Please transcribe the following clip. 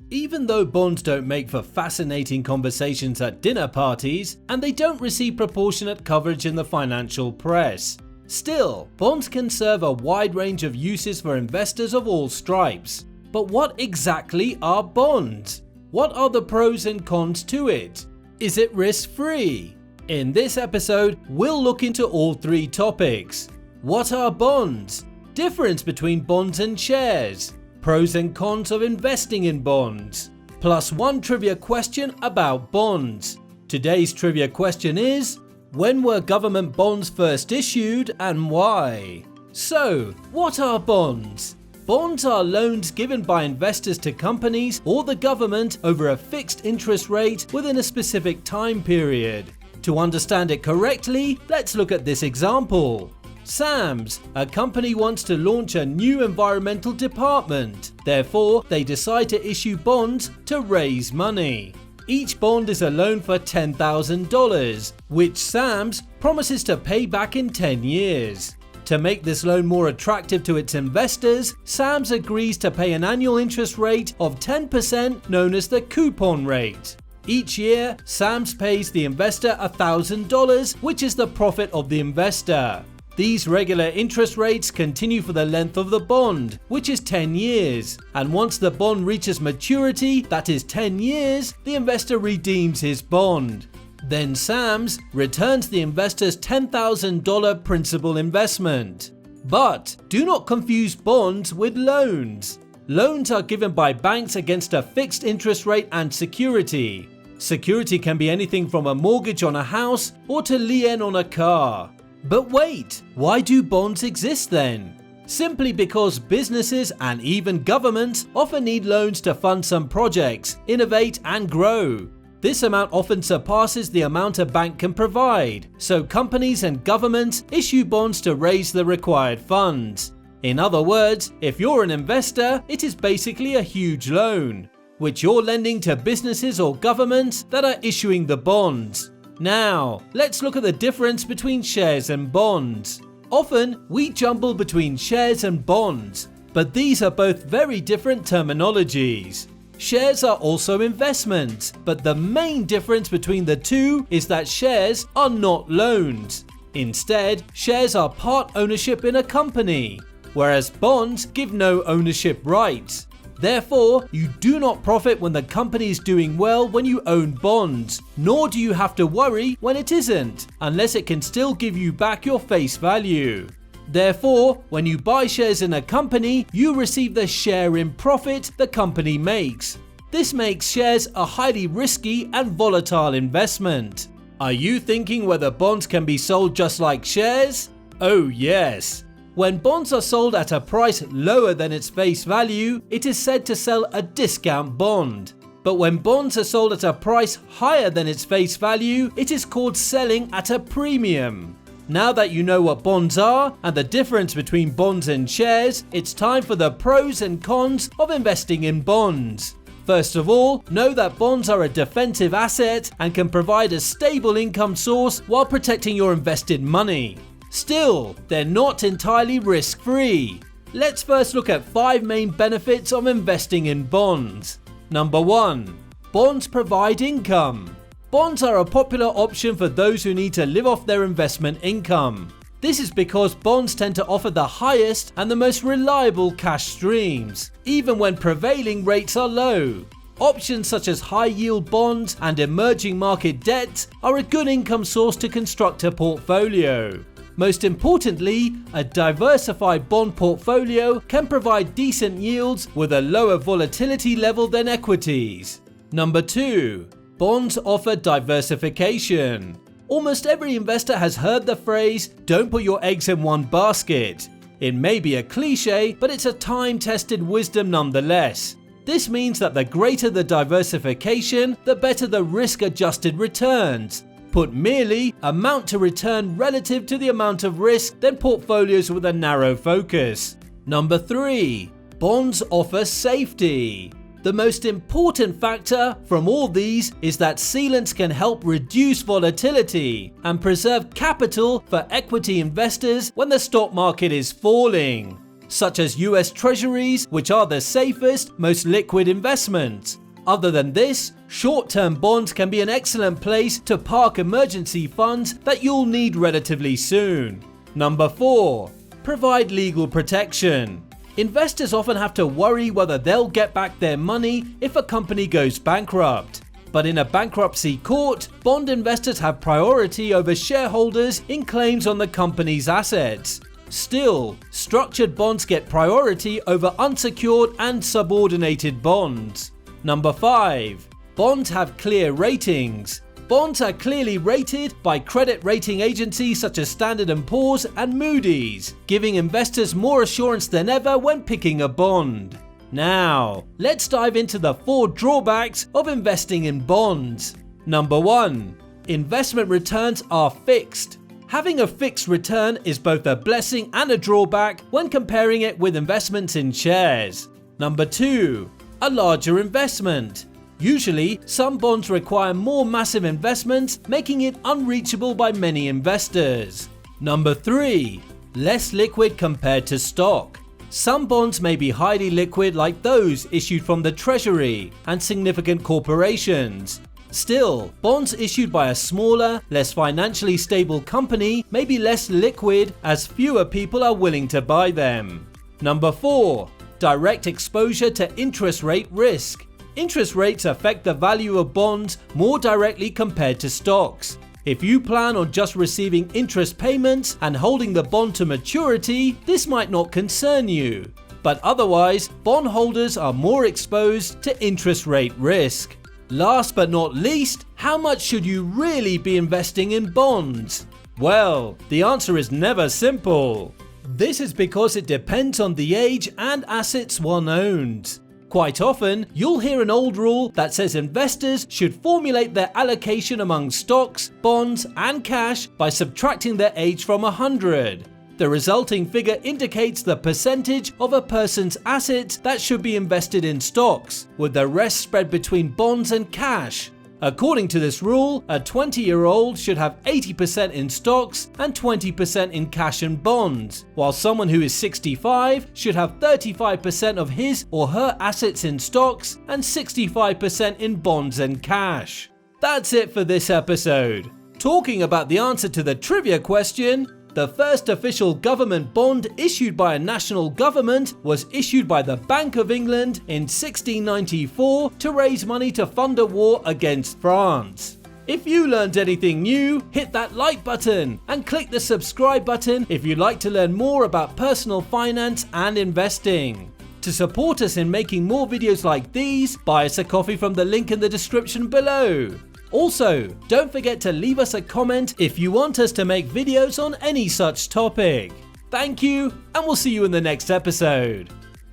Even though bonds don't make for fascinating conversations at dinner parties, and they don't receive proportionate coverage in the financial press, still, bonds can serve a wide range of uses for investors of all stripes. But what exactly are bonds? What are the pros and cons to it? Is it risk-free? In this episode, we'll look into all three topics. What are bonds? Difference between bonds and shares? Pros and cons of investing in bonds? Plus one trivia question about bonds. Today's trivia question is, when were government bonds first issued and why? So, what are bonds? Bonds are loans given by investors to companies or the government over a fixed interest rate within a specific time period. To understand it correctly, let's look at this example. Sam's, a company, wants to launch a new environmental department. Therefore, they decide to issue bonds to raise money. Each bond is a loan for $10,000, which Sam's promises to pay back in 10 years. To make this loan more attractive to its investors, Sam's agrees to pay an annual interest rate of 10% known as the coupon rate. Each year, Sam's pays the investor $1,000, which is the profit of the investor. These regular interest rates continue for the length of the bond, which is 10 years, and once the bond reaches maturity, that is 10 years, the investor redeems his bond. Then Sam's returns the investor's $10,000 principal investment. But do not confuse bonds with loans. Loans are given by banks against a fixed interest rate and security. Security can be anything from a mortgage on a house or to lien on a car. But wait, why do bonds exist then? Simply because businesses and even governments often need loans to fund some projects, innovate and grow. This amount often surpasses the amount a bank can provide, so companies and governments issue bonds to raise the required funds. In other words, if you're an investor, it is basically a huge loan, which you're lending to businesses or governments that are issuing the bonds. Now, let's look at the difference between shares and bonds. Often, we jumble between shares and bonds, but these are both very different terminologies. Shares are also investments, but the main difference between the two is that shares are not loans. Instead, shares are part ownership in a company, whereas bonds give no ownership rights. Therefore, you do not profit when the company is doing well when you own bonds, nor do you have to worry when it isn't, unless it can still give you back your face value. Therefore, when you buy shares in a company, you receive the share in profit the company makes. This makes shares a highly risky and volatile investment. Are you thinking whether bonds can be sold just like shares? Oh yes. When bonds are sold at a price lower than its face value, it is said to sell a discount bond. But when bonds are sold at a price higher than its face value, it is called selling at a premium. Now that you know what bonds are and the difference between bonds and shares, it's time for the pros and cons of investing in bonds. First of all, know that bonds are a defensive asset and can provide a stable income source while protecting your invested money. Still, they're not entirely risk-free. Let's first look at 5 main benefits of investing in bonds. Number 1. Bonds provide income. Bonds are a popular option for those who need to live off their investment income. This is because bonds tend to offer the highest and the most reliable cash streams, even when prevailing rates are low. Options such as high-yield bonds and emerging market debt are a good income source to construct a portfolio. Most importantly, a diversified bond portfolio can provide decent yields with a lower volatility level than equities. Number 2. Bonds offer diversification. Almost every investor has heard the phrase, "Don't put your eggs in one basket." It may be a cliche, but it's a time-tested wisdom nonetheless. This means that the greater the diversification, the better the risk-adjusted returns. Put merely, amount to return relative to the amount of risk than portfolios with a narrow focus. Number 3. Bonds offer safety. The most important factor from all these is that sealants can help reduce volatility and preserve capital for equity investors when the stock market is falling. such as US Treasuries, which are the safest, most liquid investment. Other than this, short-term bonds can be an excellent place to park emergency funds that you'll need relatively soon. Number 4. Provide legal protection. Investors often have to worry whether they'll get back their money if a company goes bankrupt. But in a bankruptcy court, bond investors have priority over shareholders in claims on the company's assets. Still, structured bonds get priority over unsecured and subordinated bonds. Number 5. Bonds have clear ratings. Bonds are clearly rated by credit rating agencies such as Standard & Poor's and Moody's, giving investors more assurance than ever when picking a bond. Now, let's dive into the 4 drawbacks of investing in bonds. Number 1. Investment returns are fixed. Having a fixed return is both a blessing and a drawback when comparing it with investments in shares. Number 2. A larger investment. Usually, some bonds require more massive investments, making it unreachable by many investors. Number 3. Less liquid compared to stock. Some bonds may be highly liquid like those issued from the Treasury and significant corporations. Still, bonds issued by a smaller, less financially stable company may be less liquid as fewer people are willing to buy them. Number 4. Direct exposure to interest rate risk. Interest rates affect the value of bonds more directly compared to stocks. If you plan on just receiving interest payments and holding the bond to maturity, this might not concern you. But otherwise, bondholders are more exposed to interest rate risk. Last but not least, how much should you really be investing in bonds? Well, the answer is never simple. This is because it depends on the age and assets one owns. Quite often, you'll hear an old rule that says investors should formulate their allocation among stocks, bonds, and cash by subtracting their age from 100. The resulting figure indicates the percentage of a person's assets that should be invested in stocks, with the rest spread between bonds and cash. According to this rule, a 20-year-old should have 80% in stocks and 20% in cash and bonds, while someone who is 65 should have 35% of his or her assets in stocks and 65% in bonds and cash. That's it for this episode. Talking about the answer to the trivia question, the first official government bond issued by a national government was issued by the Bank of England in 1694 to raise money to fund a war against France. If you learned anything new, hit that like button and click the subscribe button if you'd like to learn more about personal finance and investing. To support us in making more videos like these, buy us a coffee from the link in the description below. Also, don't forget to leave us a comment if you want us to make videos on any such topic. Thank you, and we'll see you in the next episode.